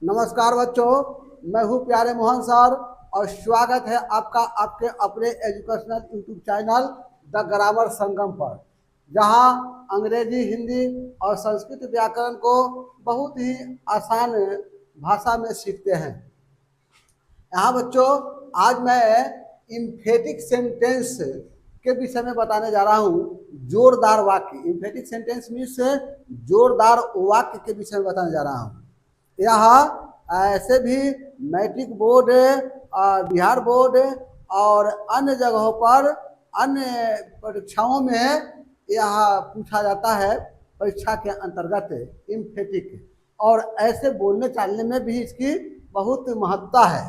नमस्कार बच्चों, मैं हूं प्यारे मोहन सर और स्वागत है आपका आपके अपने educational YouTube channel the grammar Sangam पर, जहां अंग्रेजी, हिंदी और संस्कृत व्याकरण को बहुत ही आसान भाषा में सीखते हैं। यहाँ बच्चों, आज मैं इम्फेटिक सेंटेंस के विषय में बताने जा रहा हूँ। जोरदार वाक्य, इम्फेटिक सेंटेंस मीन्स जोरदार वाक्य के विषय में बताने जा रहा हूँ। यह ऐसे भी मैट्रिक बोर्ड, बिहार बोर्ड और अन्य जगहों पर, अन्य परीक्षाओं में यह पूछा जाता है परीक्षा के अंतर्गत इम्फेटिक, और ऐसे बोलने चालने में भी इसकी बहुत महत्ता है।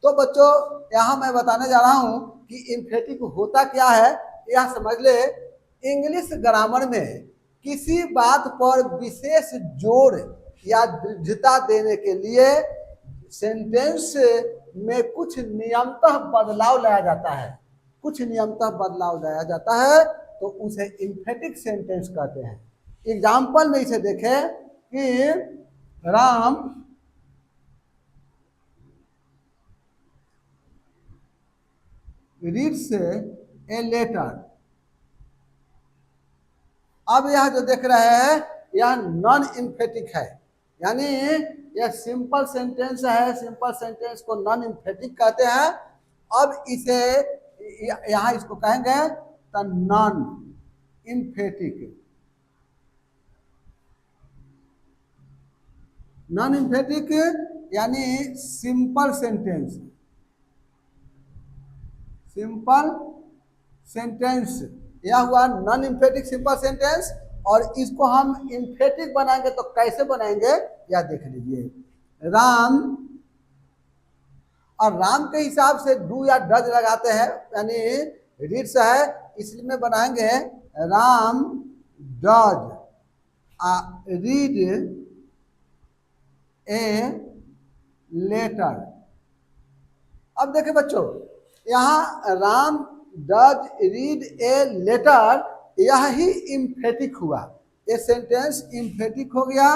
तो बच्चों, यहाँ मैं बताने जा रहा हूँ कि इम्फेटिक होता क्या है। यह समझ ले, इंग्लिश ग्रामर में किसी बात पर विशेष जोर या दृढ़ता देने के लिए सेंटेंस में कुछ नियमतः बदलाव लाया जाता है। कुछ नियमतः बदलाव लाया जाता है तो उसे इम्फेटिक सेंटेंस कहते हैं। एग्जाम्पल में इसे देखें कि राम रीड्स ए लेटर। अब यह जो देख रहे हैं यह नॉन इम्फेटिक है, यानी यह सिंपल सेंटेंस है। सिंपल सेंटेंस को नॉन इम्फेटिक कहते हैं। अब इसे यहाँ इसको कहेंगे तो नॉन इम्फेटिक। नॉन इम्फेटिक यानी सिंपल सेंटेंस। सिंपल सेंटेंस यह हुआ नॉन इम्फेटिक सिंपल सेंटेंस। और इसको हम इम्फेटिक बनाएंगे तो कैसे बनाएंगे यह देख लीजिए। राम, और राम के हिसाब से डू या डज लगाते हैं, यानी रीड्स है, इसलिए बनाएंगे Ram does read a letter. अब देखिए बच्चों, यहाँ Ram does read a letter, यह ही इम्फेटिक हुआ। ये सेंटेंस इम्फेटिक हो गया।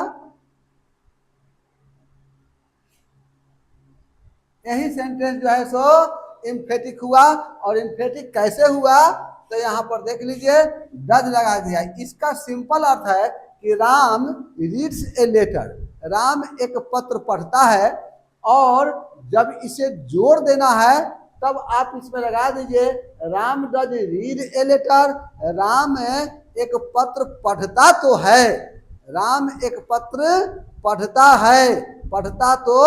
यही सेंटेंस जो है सो इम्फेटिक हुआ। और इम्फेटिक कैसे हुआ तो यहाँ पर देख लीजिए, डज लगा दिया। इसका सिंपल अर्थ है कि Ram reads a letter, Ram एक पत्र पढ़ता है। और जब इसे जोर देना है तब आप इसमें लगा दीजिए Ram does read a letter. Ram एक पत्र पढ़ता तो है, राम एक पत्र पढ़ता है, पढ़ता तो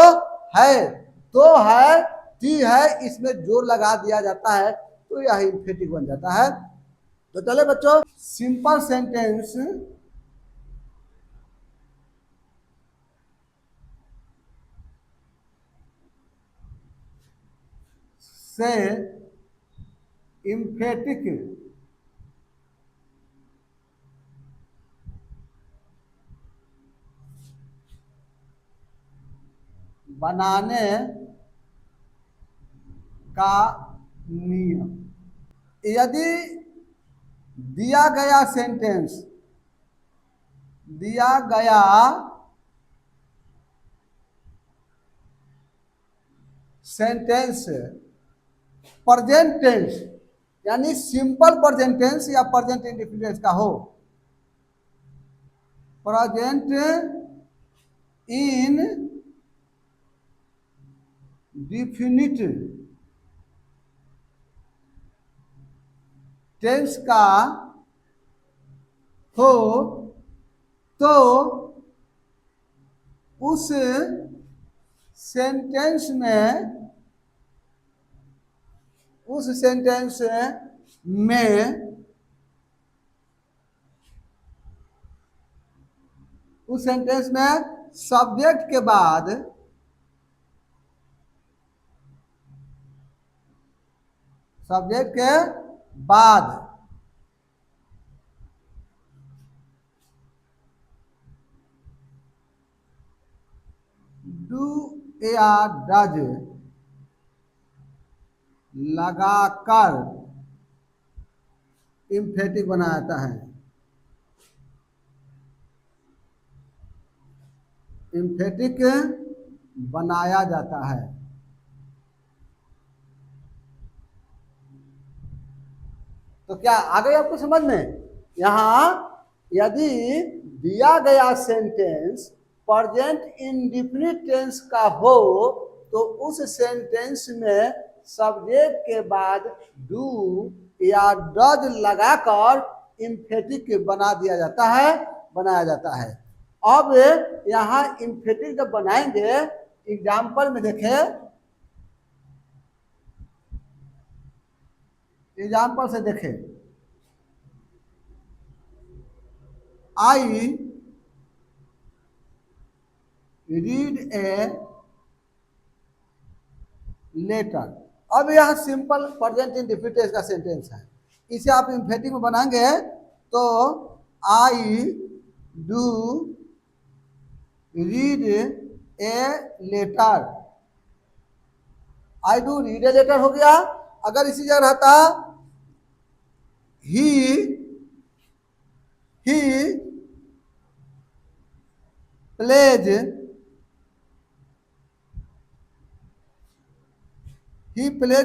है, तो है, टी है, इसमें जोर लगा दिया जाता है तो यह इम्फेटिक बन जाता है। तो चले बच्चों, सिंपल सेंटेंस से इम्फेटिक बनाने का नियम। यदि दिया गया सेंटेंस, दिया गया सेंटेंस प्रेजेंट टेंस, यानी सिंपल प्रेजेंट टेंस या प्रेजेंट इंडेफिनिट का हो, प्रेजेंट इन डिफिनिट टेंस का हो तो उस सेंटेंस में, उस सेंटेंस में, उस सेंटेंस में सब्जेक्ट के बाद सब्जेक्ट के बाद डू या डज लगाकर इम्फेटिक बनाया जाता है। इम्फेटिक बनाया जाता है। तो क्या आ गई आपको समझ में? यहां यदि दिया गया सेंटेंस प्रेजेंट इंडेफिनिट टेंस का हो तो उस सेंटेंस में सब्जेक्ट के बाद डू या डज लगाकर इम्फेटिक बना दिया जाता है, बनाया जाता है। अब यहां इम्फेटिक जब बनाएंगे, एग्जाम्पल में देखें, एग्जाम्पल से देखें, आई रीड ए लेटर। अब यह सिंपल प्रेजेंट इंडेफिनिट का सेंटेंस है, इसे आप इम्फेटिक में बनाएंगे तो I do read a letter, I do read a letter हो गया। अगर इसी जगह रहता ही प्लेज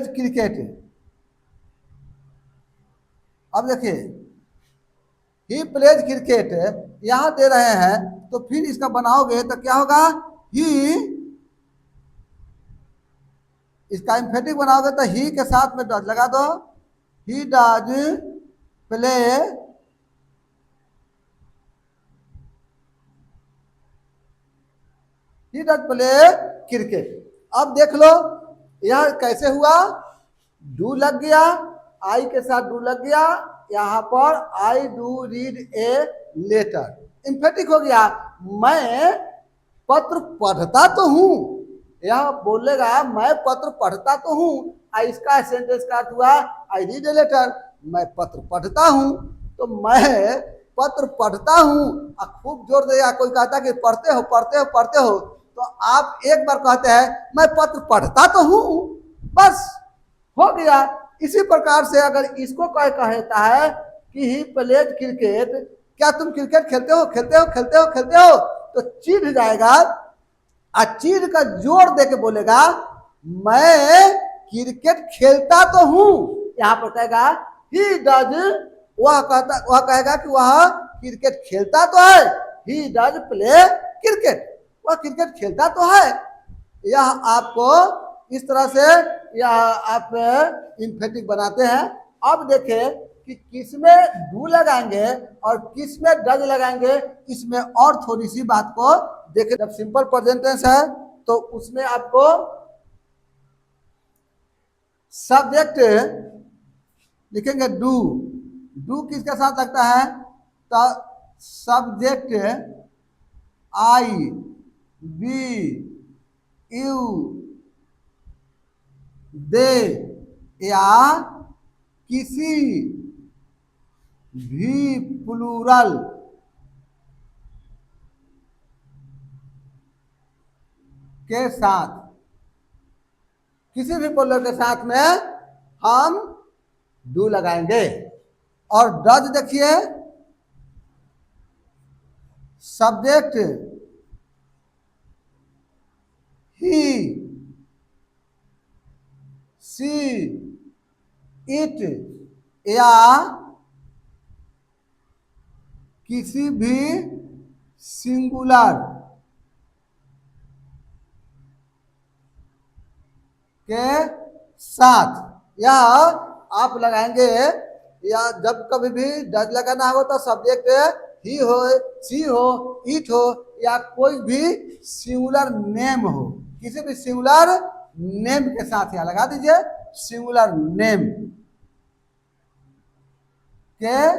क्रिकेट। अब देखिए ही प्लेज क्रिकेट यहां दे रहे हैं, तो फिर इसका बनाओगे तो क्या होगा, ही, इसका इम्फेटिक बनाओगे तो ही के साथ में डज लगा दो, ही डज प्ले क्रिकेट। अब देख लो यह कैसे हुआ, डू लग गया, आई के साथ डू लग गया, यहां पर I do read a letter, emphatic हो गया। मैं पत्र पढ़ता तो हूं, यह बोलेगा मैं पत्र पढ़ता तो हूं, इसका सेंटेंस का अर्थ हुआ आई रीड ए लेटर, मैं पत्र पढ़ता हूं। तो मैं पत्र पढ़ता हूं, खूब जोर देगा, कोई कहता कि पढ़ते हो पढ़ते हो पढ़ते हो, तो आप एक बार कहते हैं मैं पत्र पढ़ता तो हूं, बस हो गया। इसी प्रकार से अगर इसको कहता है कि ही प्लेज क्रिकेट, क्या तुम क्रिकेट खेलते हो खेलते हो खेलते हो खेलते हो, तो चिढ़ जाएगा, चिढ़ का जोर दे के बोलेगा मैं क्रिकेट खेलता तो हूं, यहां पर कहेगा ही डज, वह कहेगा कि वह क्रिकेट खेलता तो है, ही डज प्ले क्रिकेट, वह क्रिकेट खेलता तो है। यह आपको इस तरह से यह आप इम्फेटिक बनाते हैं। अब देखें कि किसमें डू लगाएंगे और किसमें डज लगाएंगे, इसमें और थोड़ी सी बात को देखें। जब सिंपल प्रेजेंट टेंस है तो उसमें आपको सब्जेक्ट लिखेंगे डू, डू किसके साथ लगता है, तो subject I we you they या किसी भी प्लूरल के साथ, किसी भी प्लूरल के साथ में हम डू लगाएंगे। और डज देखिए सब्जेक्ट ही सी इट या किसी भी सिंगुलर के साथ, यह आप लगाएंगे, या जब कभी भी डज लगाना हो तो सब्जेक्ट ही हो, सी हो, इट हो, या कोई भी सिंगुलर नेम हो, किसी भी सिंगुलर नेम के साथ यहां लगा दीजिए, सिंगुलर नेम के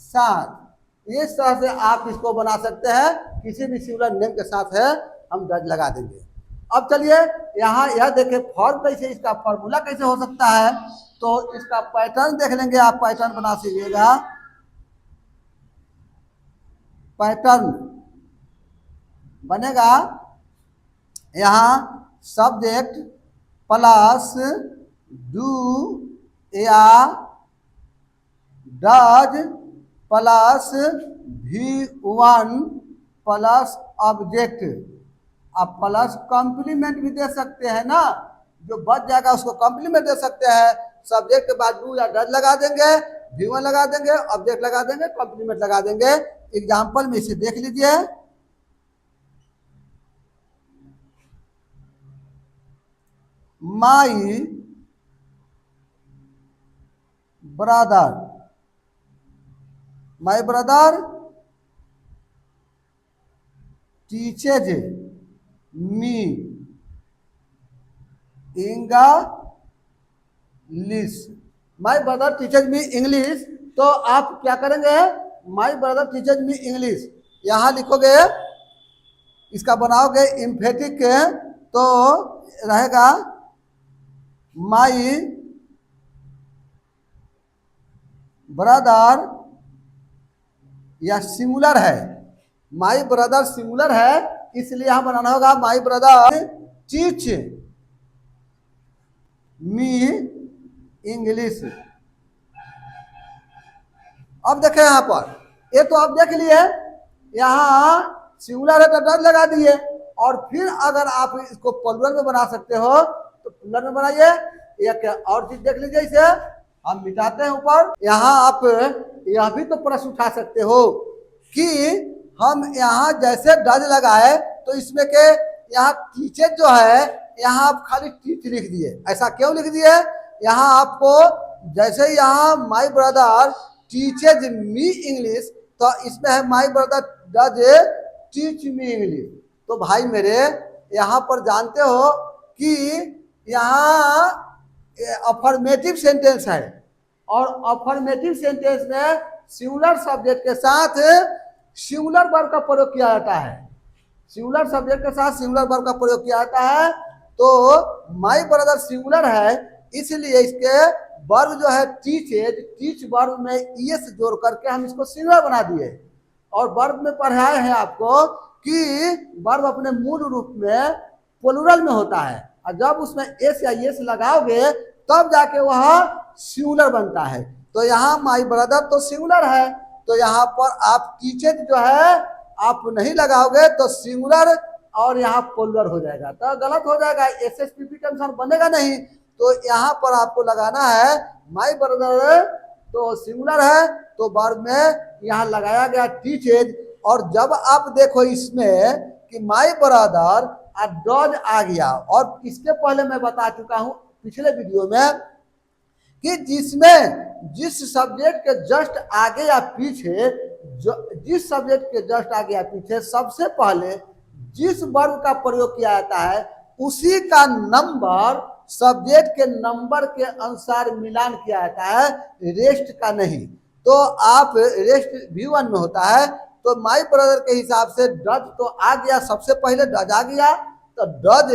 साथ। इस तरह से आप इसको बना सकते हैं, किसी भी सिंगुलर नेम के साथ है हम डज लगा देंगे। अब चलिए यहाँ यह देखें फॉर्म कैसे, इसका फॉर्मूला कैसे हो सकता है, तो इसका पैटर्न देख लेंगे, आप पैटर्न बना सीखिएगा। पैटर्न बनेगा यहाँ सब्जेक्ट प्लस डू या does plus V1 plus object आप प्लस कॉम्प्लीमेंट भी दे सकते हैं ना, जो बच जाएगा उसको कॉम्प्लीमेंट दे सकते हैं। सब्जेक्ट के बाद डू या डज लगा देंगे, V1 लगा देंगे, ऑब्जेक्ट लगा देंगे, कॉम्प्लीमेंट लगा देंगे। एग्जाम्पल में इसे देख लीजिए। My brother, my brother teaches me English. My brother teaches me English, तो आप क्या करेंगे, my brother teaches me English यहां लिखोगे, इसका बनाओगे इम्फेटिक के, तो रहेगा माई ब्रदर, या सिंगुलर है, माई ब्रदर सिंगुलर है, इसलिए यहां बनाना होगा my brother teach me English. अब देखें यहां पर, ये तो आप देख लिए, यहां सिंगुलर है तो डज लगा दिए, और फिर अगर आप इसको प्लूरल में बना सकते हो तो प्लूरल में बनाइए। एक और चीज देख लीजिए, इसे हम मिटाते हैं ऊपर। यहाँ आप यह भी तो प्रश्न उठा सकते हो कि हम यहाँ जैसे डज लगाए तो इसमें के यहाँ टीचर जो है, यहाँ आप खाली टीच लिख दिए, ऐसा क्यों लिख दिए? यहाँ आपको जैसे यहाँ my brother teaches me English, तो इसमें है my brother does teach me English. तो भाई मेरे, यहाँ पर जानते हो कि यहाँ अफर्मेटिव सेंटेंस है, और अफर्मेटिव सेंटेंस में सिंगुलर सब्जेक्ट के साथ सिंगुलर वर्ब का प्रयोग किया जाता है, सिंगुलर सब्जेक्ट के साथ सिंगुलर वर्ब का प्रयोग किया जाता है। तो माई ब्रदर सिंगुलर है, इसलिए इसके वर्ब जो है टीचेज, टीच वर्ब में ईएस जोड़ करके हम इसको सिंगुलर बना दिए। और वर्ब में पढ़ाए हैं आपको कि वर्ब अपने मूल रूप में प्लूरल में होता है, और जब उसमें एस या एस लगाओगे तब जाके वह सिंगुलर बनता है। तो यहाँ माई ब्रदर तो सिंगुलर है, तो यहाँ पर आप टीचर जो है आप नहीं लगाओगे तो सिंगुलर और यहाँ प्लूरल हो जाएगा, तो गलत हो जाएगा, एसएसपीपी टेंशन बनेगा नहीं। तो यहाँ पर आपको लगाना है माई ब्रदर, तो सिंगुलर है तो वर्ब में यहाँ लगाया गया टीचेज। और जब आप देखो इसमें कि माई ब्रदर और डज आ गया, और इसके पहले मैं बता चुका हूं पिछले वीडियो में कि जिसमें जिस सब्जेक्ट के जस्ट आगे या पीछे, जिस सब्जेक्ट के जस्ट आगे या पीछे सबसे पहले जिस वर्ब का प्रयोग किया जाता है उसी का नंबर सब्जेक्ट के नंबर के अनुसार मिलान किया जाता है, रेस्ट का नहीं। तो आप रेस्ट V1 में होता है, तो माई ब्रदर के हिसाब से डज तो आ गया, सबसे पहले डज आ गया, तो डज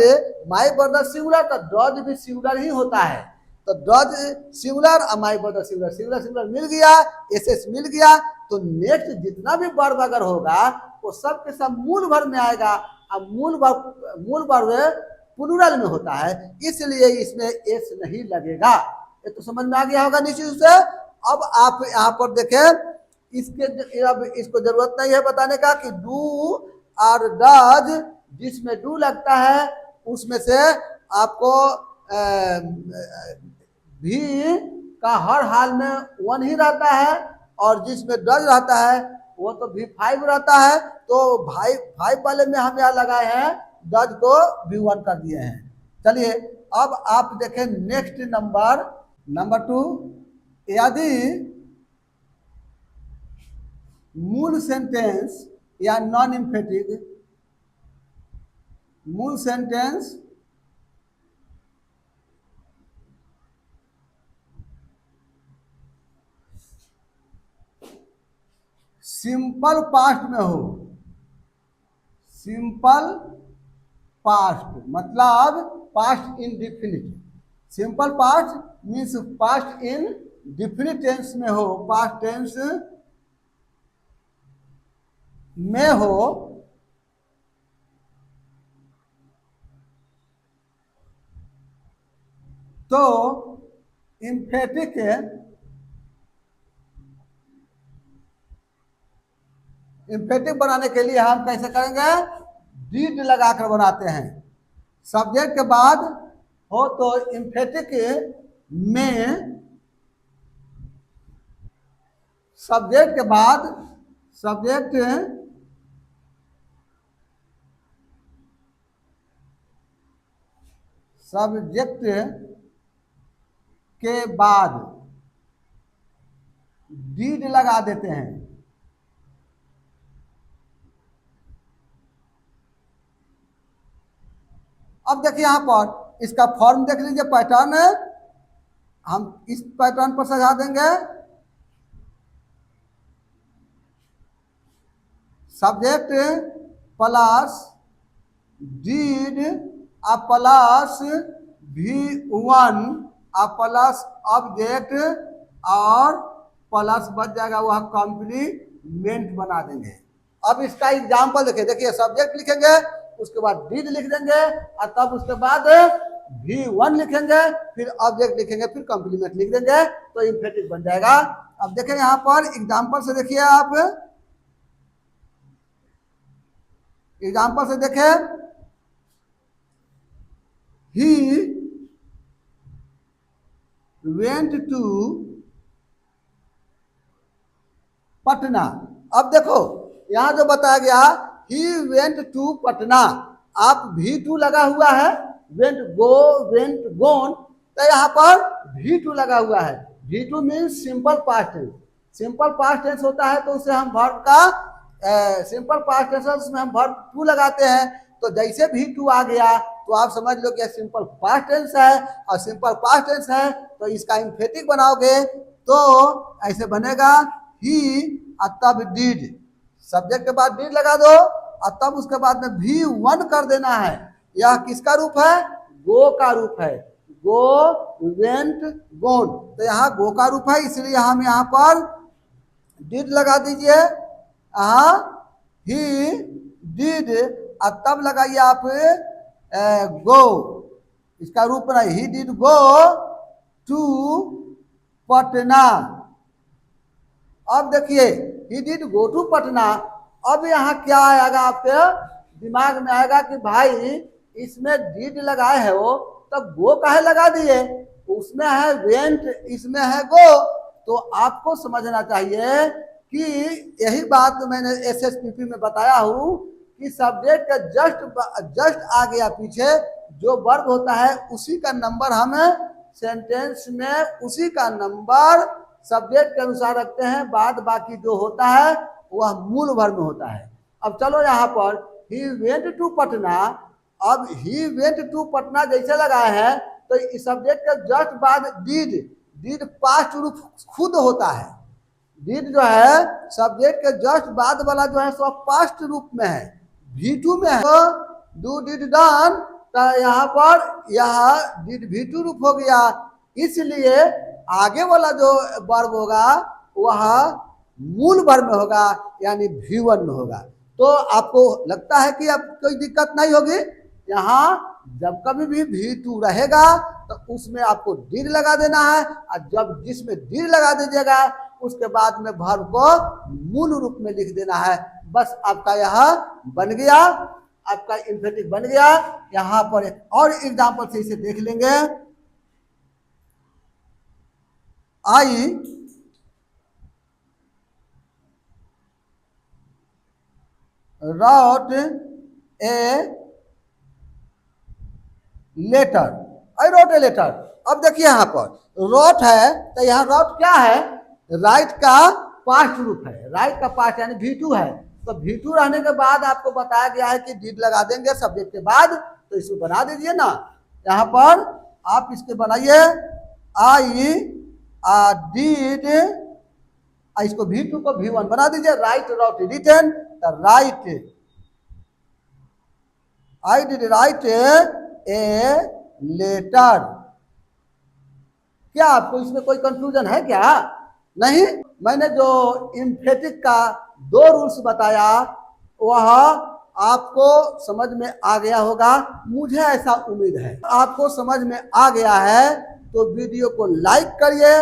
माई ब्रदर सिंगुलर, तो डज भी सिंगुलर ही होता है, तो डज सिंगुलर और my brother singular, singular singular मिल गया, एसएस मिल गया। तो नेक्स्ट जितना भी वर्ब अगर होगा वो सब के सब मूल वर्ब में आएगा, अब मूल वर्ब प्लूरल में होता है, इसलिए इसमें एस नहीं लगेगा। ये तो समझ में आ गया होगा निश्चित से। अब आप यहाँ पर देखें, इसके अब इसको जरूरत नहीं है बताने का कि डू और डज, जिसमें डू लगता है उसमें से आपको भी का हर हाल में 1 ही रहता है, और जिसमें डज रहता है वो तो V5 रहता है। तो भाई 5 वाले में हम यहाँ लगाए हैं, डज को V1 कर दिए हैं। चलिए अब आप देखें नेक्स्ट नंबर 2, यदि मूल सेंटेंस या नॉन इम्फेटिक, मूल सेंटेंस सिंपल पास्ट में हो, सिंपल पास्ट मतलब past indefinite, simple past means past indefinite tense में हो, पास्ट टेंस में हो, तो इम्फेटिक बनाने के लिए हम कैसे करेंगे, डीड लगाकर बनाते हैं। सब्जेक्ट के बाद हो तो एम्फेटिक में, सब्जेक्ट के बाद सब्जेक्ट के बाद डीड लगा देते हैं। अब देखिए यहां पर इसका फॉर्म देख लीजिए, पैटर्न है, हम इस पैटर्न पर सजा देंगे। Subject plus did plus V1 plus object और प्लस बच जाएगा वह कॉम्प्लीमेंट बना देंगे। अब इसका एग्जाम्पल देखिए सब्जेक्ट लिखेंगे, उसके बाद डीड लिख देंगे और तब उसके बाद V1 लिखेंगे, फिर ऑब्जेक्ट लिखेंगे, फिर कॉम्प्लीमेंट लिख देंगे, तो इम्फेटिक बन जाएगा। अब देखें यहाँ पर एग्जाम्पल से देखिए, आप एग्जाम्पल से देखें, ही वेंट टू पटना। अब देखो यहां जो बताया गया, ही वेंट टू पटना, आप V2 लगा हुआ है, वेंट गोन, तो यहाँ पर V2 लगा हुआ है। V2 means simple past tense. Simple past tense होता है तो उसे हम वर्ब का सिंपल पास्ट टेंस में हम वर्ब टू लगाते हैं। तो जैसे V2 आ गया तो आप समझ लो कि सिंपल पास्ट टेंस है, और सिंपल पास्ट टेंस है तो इसका इम्फेटिक बनाओगे तो ऐसे बनेगा, ही और तब डीड, सब्जेक्ट के बाद डीड लगा दो और तब उसके बाद में V1 कर देना है। यह किसका रूप है? गो का रूप है, गो वेंट गोन, तो यहाँ गो का रूप है, इसलिए हम यहाँ पर डीड लगा दीजिए। ही डिड और तब लगाइए आप गो, इसका रूप बनाइए, he did go to Patna. अब देखिए he did go to Patna, अब यहाँ क्या आएगा आपके दिमाग में आएगा कि भाई इसमें डिड लगाए है वो, तब गो काहे लगा दिए, उसमें है वेंट, इसमें है गो। तो आपको समझना चाहिए कि यही बात मैंने SSPP में बताया हूं कि सब्जेक्ट का जस्ट आ गया पीछे जो वर्ब होता है उसी का नंबर हम सेंटेंस में उसी का नंबर सब्जेक्ट के अनुसार रखते हैं, बाद बाकी जो होता है वह मूल वर्ब में होता है। अब चलो यहाँ पर ही वेंट टू पटना, अब ही वेंट टू पटना जैसे लगाए हैं तो इस सब्जेक्ट के जस्ट बाद डिड पास्ट रूप खुद होता है। डिड जो है सब्जेक्ट के जस्ट बाद वाला जो है सो पास्ट रूप में है, V2 में है, तो डू डिड डन, तो यहाँ पर यह डिड V2 रूप हो गया, इसलिए आगे वाला जो वर्ब होगा वह मूल वर्ब में होगा, यानी V1 में होगा। तो आपको लगता है कि अब कोई दिक्कत नहीं होगी। यहाँ जब कभी भी V2 रहेगा तो उसमें आपको डिड लगा देना है, और जब जिसमें डिड लगा दीजिएगा उसके बाद में वर्ब को मूल रूप में लिख देना है। बस आपका यह बन गया, आपका इम्फेटिक बन गया। यहाँ पर एक और एग्जाम्पल से इसे देख लेंगे। I wrote a letter, I wrote a letter. अब देखिए यहाँ पर रोट है तो यहाँ रोट क्या है, राइट का पास्ट रूप है, राइट का पास्ट यानी V2 है, तो V2 रहने के बाद आपको बताया गया है कि डिड लगा देंगे सब्जेक्ट के बाद, तो इसको बना दीजिए ना। यहाँ पर आप इसके बनाइए, आई डिड, इसको V2 को V1 बना दीजिए, write wrote written, write I did write a letter. क्या आपको इसमें कोई कंफ्यूजन है क्या? नहीं। मैंने जो इम्फेटिक का 2 रूल्स बताया वह आपको समझ में आ गया होगा, मुझे ऐसा उम्मीद है। आपको समझ में आ गया है तो वीडियो को लाइक करिए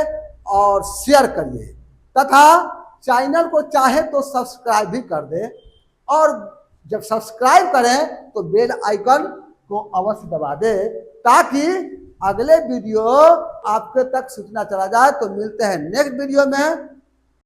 और शेयर करिए, तथा चैनल को चाहे तो सब्सक्राइब भी कर दे, और जब सब्सक्राइब करें तो बेल आइकन को अवश्य दबा दे, ताकि अगले वीडियो आपके तक सूचना चला जाए। तो मिलते हैं नेक्स्ट वीडियो में।